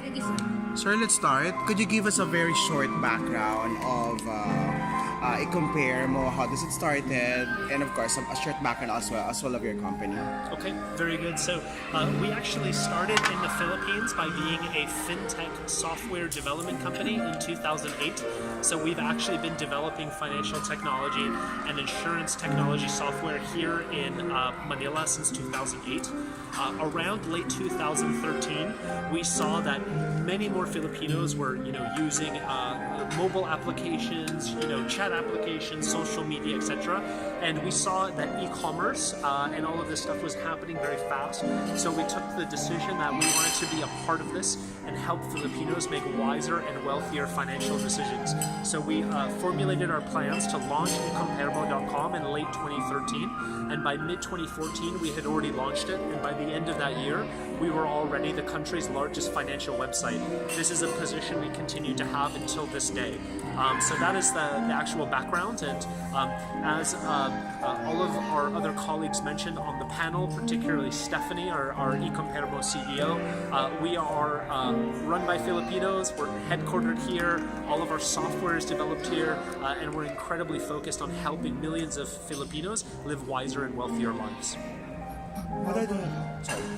Thank you, sir. Sir, let's start. Could you give us a very short background of eCompare.Mo? How does it started? And of course, a short background as well of your company. Okay, very good. So we actually started in the Philippines by being a fintech software development company in 2008. So we've actually been developing financial technology and insurance technology software here in Manila since 2008. Around late 2013, we saw that many more Filipinos were, using mobile applications, chat applications, social media, etc. And we saw that e-commerce and all of this stuff was happening very fast. So we took the decision that we wanted to be a part of this and help Filipinos make wiser and wealthier financial decisions. So we formulated our plans to launch eCompare.Mo in late 2013, and by mid-2014 we had already launched it, and by the end of that year we were already the country's largest financial website. This is a position we continue to have until this day. So that is the actual background, and as all of our other colleagues mentioned on the panel, particularly Stephanie, our eCompare.Mo CEO, we are run by Filipinos, we're headquartered here, all of our software is developed here, and we're incredibly focused on helping millions of Filipinos live wiser and wealthier lives.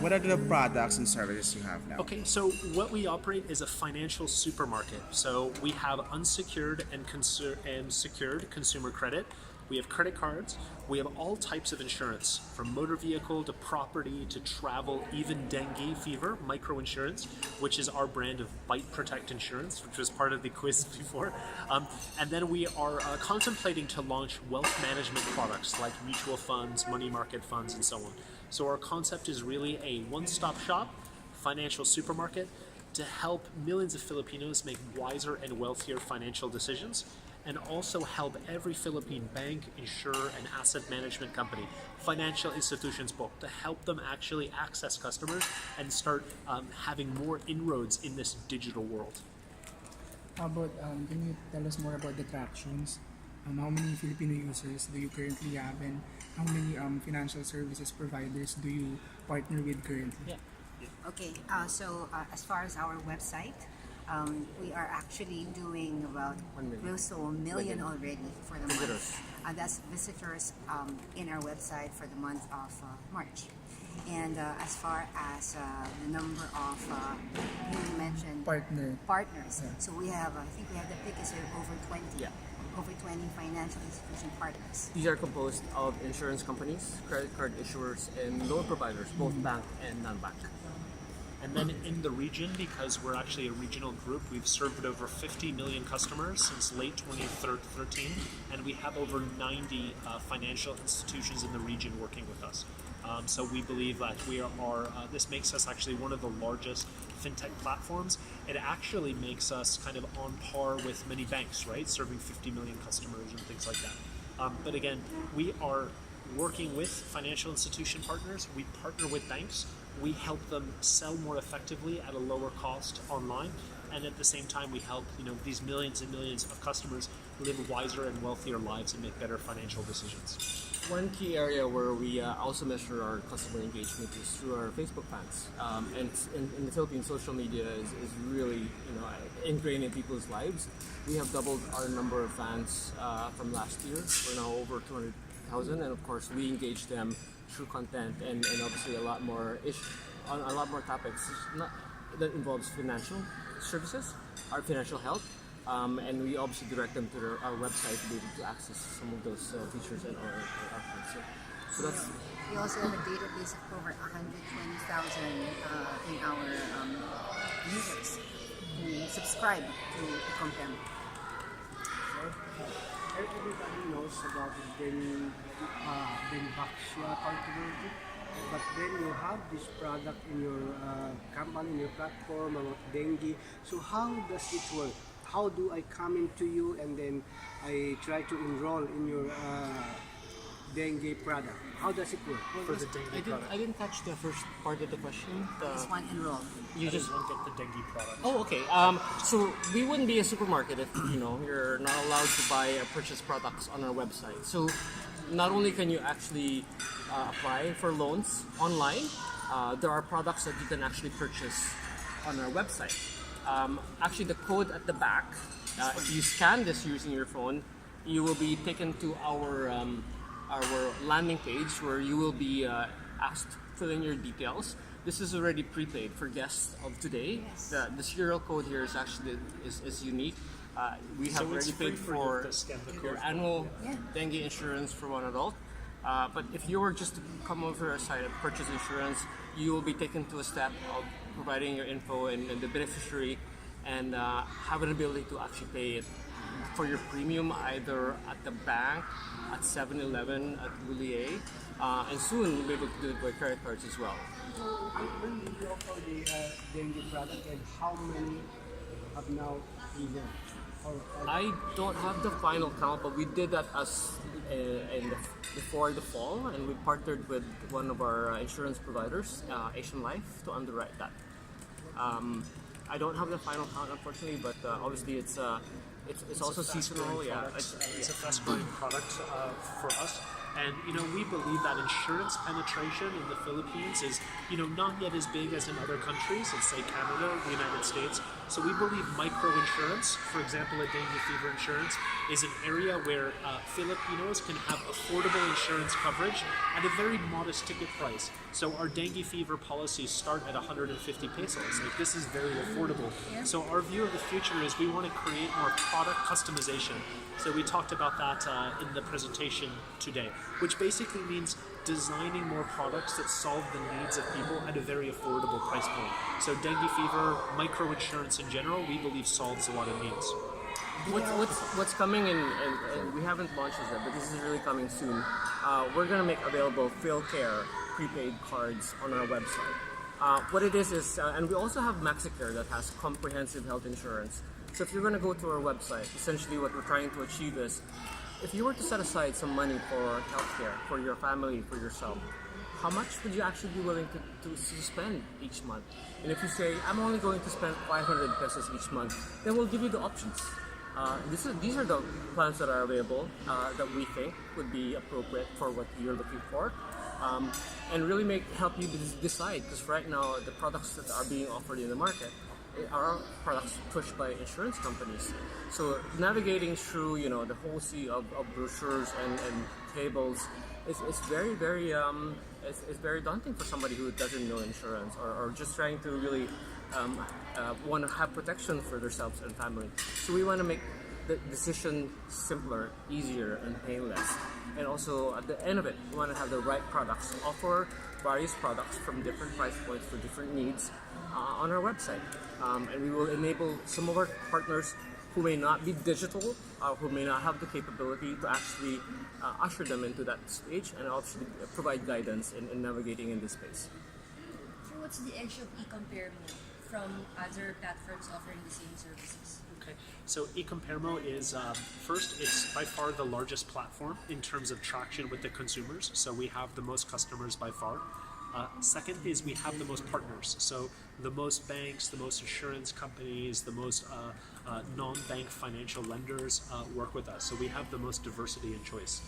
What are the products and services you have now? Okay, so what we operate is a financial supermarket. So we have unsecured and secured consumer credit. We have credit cards. We have all types of insurance, from motor vehicle to property to travel, even dengue fever, microinsurance, which is our brand of Bite Protect Insurance, which was part of the quiz before. And then we are contemplating to launch wealth management products like mutual funds, money market funds, and so on. So our concept is really a one-stop shop, financial supermarket, to help millions of Filipinos make wiser and wealthier financial decisions, and also help every Philippine bank, insurer, and asset management company, financial institutions both, to help them actually access customers and start having more inroads in this digital world. How about, can you tell us more about the tractions? How many Filipino users do you currently have, and how many financial services providers do you partner with currently? Yeah. Okay, so as far as our website, we are actually doing about close to 1 million already for the month. That's visitors in our website for the month of March. And as far as the number of, you mentioned partners. Yeah. So we have, I think we have the biggest over 20. Yeah. Over 20 financial institution partners. These are composed of insurance companies, credit card issuers, and loan providers, both bank and non-bank. And then in the region, because we're actually a regional group, we've served over 50 million customers since late 2013, and we have over 90 financial institutions in the region working with us. So we believe that we are, this makes us actually one of the largest fintech platforms. It actually makes us kind of on par with many banks, right? Serving 50 million customers and things like that. But again, we are working with financial institution partners. We partner with banks. We help them sell more effectively at a lower cost online, and at the same time we help these millions and millions of customers live wiser and wealthier lives and make better financial decisions. One key area where we also measure our customer engagement is through our Facebook fans. And in the Philippines, social media is really ingrained in people's lives. We have doubled our number of fans from last year. We're now over 200,000, and of course we engage them through content and obviously a lot more topics that involves financial services, our financial health, and we obviously direct them to our website to be able to access some of those features and our content. So that's. We also have a database of over 120,000 in our users who subscribe to eCompare.Mo. Everybody knows about the Baxia controversy, but then you have this product in your company, in your platform about dengue. So how does it work? How do I come into you and then I try to enroll in your dengue product? How does it work? For the dengue product. I didn't catch the first part of the question. This one enroll. You just won't get the dengue product. Oh, okay. So we wouldn't be a supermarket if you're not allowed to buy or purchase products on our website. So not only can you actually apply for loans online, there are products that you can actually purchase on our website. Actually, the code at the back, if you scan this using your phone, you will be taken to our landing page where you will be asked to fill in your details. This is already prepaid for guests of today. Yes. The serial code here is actually is unique. We have So it's already free paid for you for to scan the your code. annual Yeah. dengue insurance for one adult. But if you were just to come over our site and purchase insurance, you will be taken to a step of providing your info and the beneficiary, and have an ability to actually pay it for your premium either at the bank, at 7-Eleven, at Bullier, and soon we'll be able to do it by credit cards as well. When did you offer the dengue product, and how many have now even? I don't have the final count, but we did that before the fall, and we partnered with one of our insurance providers, Asian Life, to underwrite that. I don't have the final count, unfortunately, but obviously it's also seasonal. Yeah, It's a fast-growing product for us. And we believe that insurance penetration in the Philippines is not yet as big as in other countries, in say Canada, the United States. So we believe microinsurance, for example, a dengue fever insurance, is an area where Filipinos can have affordable insurance coverage at a very modest ticket price. So our dengue fever policies start at 150 pesos. Like, this is very affordable. So our view of the future is we want to create more product customization. So we talked about that in the presentation today, which basically means designing more products that solve the needs of people at a very affordable price point. So dengue fever, microinsurance in general, we believe solves a lot of needs. What's coming in, and we haven't launched this yet, but this is really coming soon. We're gonna make available PhilCare prepaid cards on our website. What it is, and we also have MaxiCare that has comprehensive health insurance. So if you're gonna go to our website, essentially what we're trying to achieve is, if you were to set aside some money for healthcare, for your family, for yourself, how much would you actually be willing to spend each month? And if you say, I'm only going to spend 500 pesos each month, then we'll give you the options. These are the plans that are available that we think would be appropriate for what you're looking for, and really help you decide. Because right now, the products that are being offered in the market are products pushed by insurance companies. So navigating through the whole sea of brochures and tables is very very daunting for somebody who doesn't know insurance or just trying to really want to have protection for themselves and family. So we want to make the decision simpler, easier, and painless. And also at the end of it, we want to have the right products, offer various products from different price points for different needs on our website. And we will enable some of our partners who may not be digital, who may not have the capability to actually usher them into that stage and also provide guidance in navigating in this space. So what's the edge of eCompare.Mo from other platforms offering the same services? Okay, so eCompare.Mo is, first, it's by far the largest platform in terms of traction with the consumers, so we have the most customers by far. Second is we have the most partners, so the most banks, the most insurance companies, the most non-bank financial lenders work with us, so we have the most diversity and choice.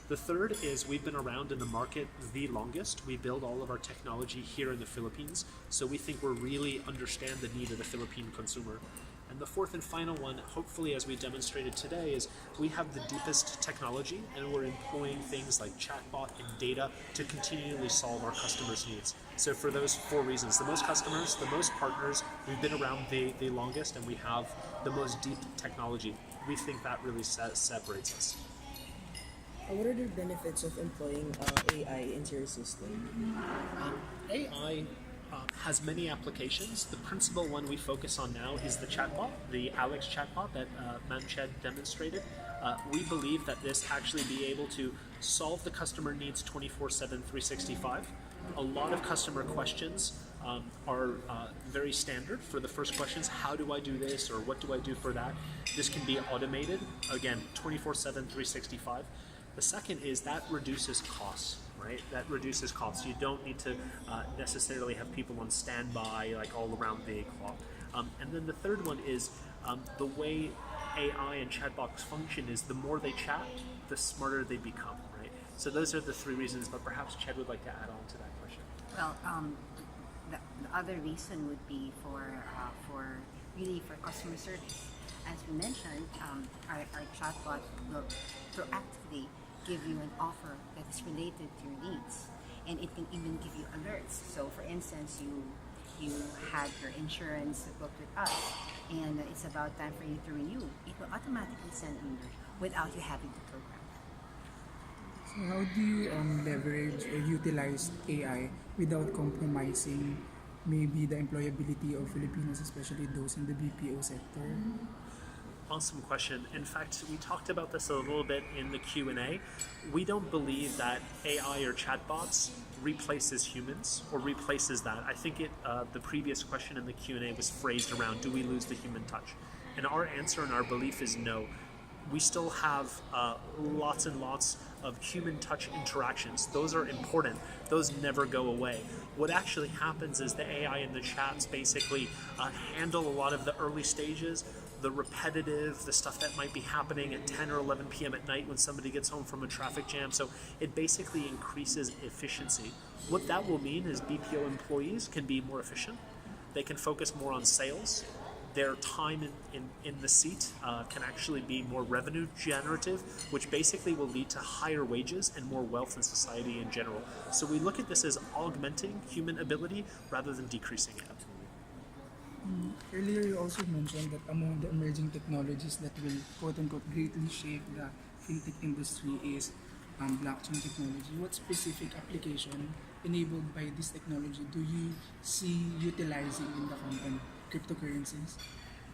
The third is we've been around in the market the longest. We build all of our technology here in the Philippines, so we think we really understand the need of the Philippine consumer. And the fourth and final one, hopefully as we demonstrated today, is we have the deepest technology and we're employing things like chatbot and data to continually solve our customers' needs. So for those four reasons, the most customers, the most partners, we've been around the longest, and we have the most deep technology. We think that really separates us. What are the benefits of employing AI into your system? AI has many applications. The principal one we focus on now is the chatbot, the Alex chatbot that Manched demonstrated. We believe that this actually be able to solve the customer needs 24/7, 365. A lot of customer questions are very standard. For the first questions, how do I do this, or what do I do for that? This can be automated, again, 24/7, 365. The second is that reduces costs, right? That reduces costs. You don't need to necessarily have people on standby, like all around the clock. And then the third one is the way AI and chatbots function is the more they chat, the smarter they become, right? So those are the three reasons, but perhaps Ched would like to add on to that question. Well, the other reason would be for really for customer service. As we mentioned, our chatbot will proactively give you an offer that is related to your needs, and it can even give you alerts. So, for instance, you had your insurance booked with us, and it's about time for you to renew. It will automatically send an alert without you having to program. So how do you leverage or utilize AI without compromising maybe the employability of Filipinos, especially those in the BPO sector? Awesome question. In fact, we talked about this a little bit in the Q&A. We don't believe that AI or chatbots replaces humans or replaces that. I think the previous question in the Q&A was phrased around, do we lose the human touch? And our answer and our belief is no. We still have lots and lots of human touch interactions. Those are important. Those never go away. What actually happens is the AI and the chats basically handle a lot of the early stages, the repetitive, the stuff that might be happening at 10 or 11 p.m. at night when somebody gets home from a traffic jam. So it basically increases efficiency. What that will mean is BPO employees can be more efficient. They can focus more on sales. Their time in the seat can actually be more revenue generative, which basically will lead to higher wages and more wealth in society in general. So we look at this as augmenting human ability rather than decreasing it. Earlier, you also mentioned that among the emerging technologies that will quote-unquote greatly shape the fintech industry is blockchain technology. What specific application enabled by this technology do you see utilizing in the company? Cryptocurrencies?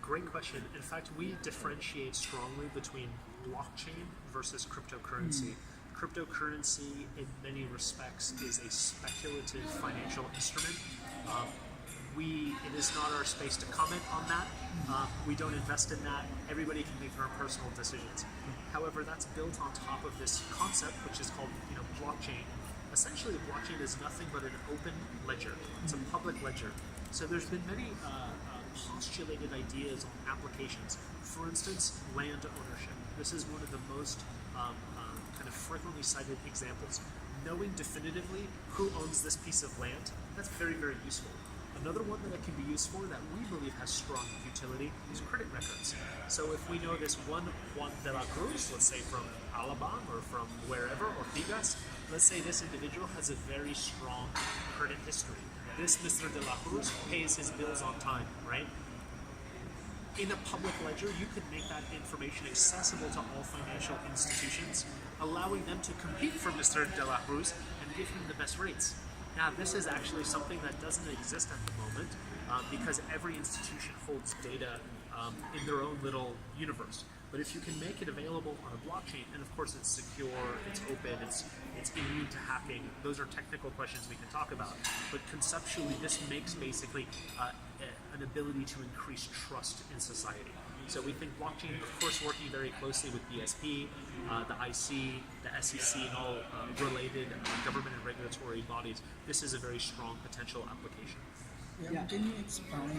Great question. In fact, we differentiate strongly between blockchain versus cryptocurrency. Cryptocurrency, in many respects, is a speculative financial instrument. It is not our space to comment on that. We don't invest in that. Everybody can make their own personal decisions. However, that's built on top of this concept, which is called, blockchain. Essentially, a blockchain is nothing but an open ledger. It's a public ledger. So there's been many postulated ideas on applications. For instance, land ownership. This is one of the most kind of frequently cited examples. Knowing definitively who owns this piece of land, that's very, very useful. Another one that it can be used for that we believe has strong utility is credit records. So if we know this Juan de la Cruz, let's say from Alabama or from wherever, or Pigas, let's say this individual has a very strong credit history. This Mr. de la Cruz pays his bills on time, right? In a public ledger, you could make that information accessible to all financial institutions, allowing them to compete for Mr. de la Cruz and give him the best rates. Now, this is actually something that doesn't exist at the moment because every institution holds data in their own little universe. But if you can make it available on a blockchain, and of course it's secure, it's open, it's immune to hacking, those are technical questions we can talk about. But conceptually, this makes basically an ability to increase trust in society. So we think blockchain, of course, working very closely with BSP, the IC, the SEC, and all related government and regulatory bodies, this is a very strong potential application. Can you expound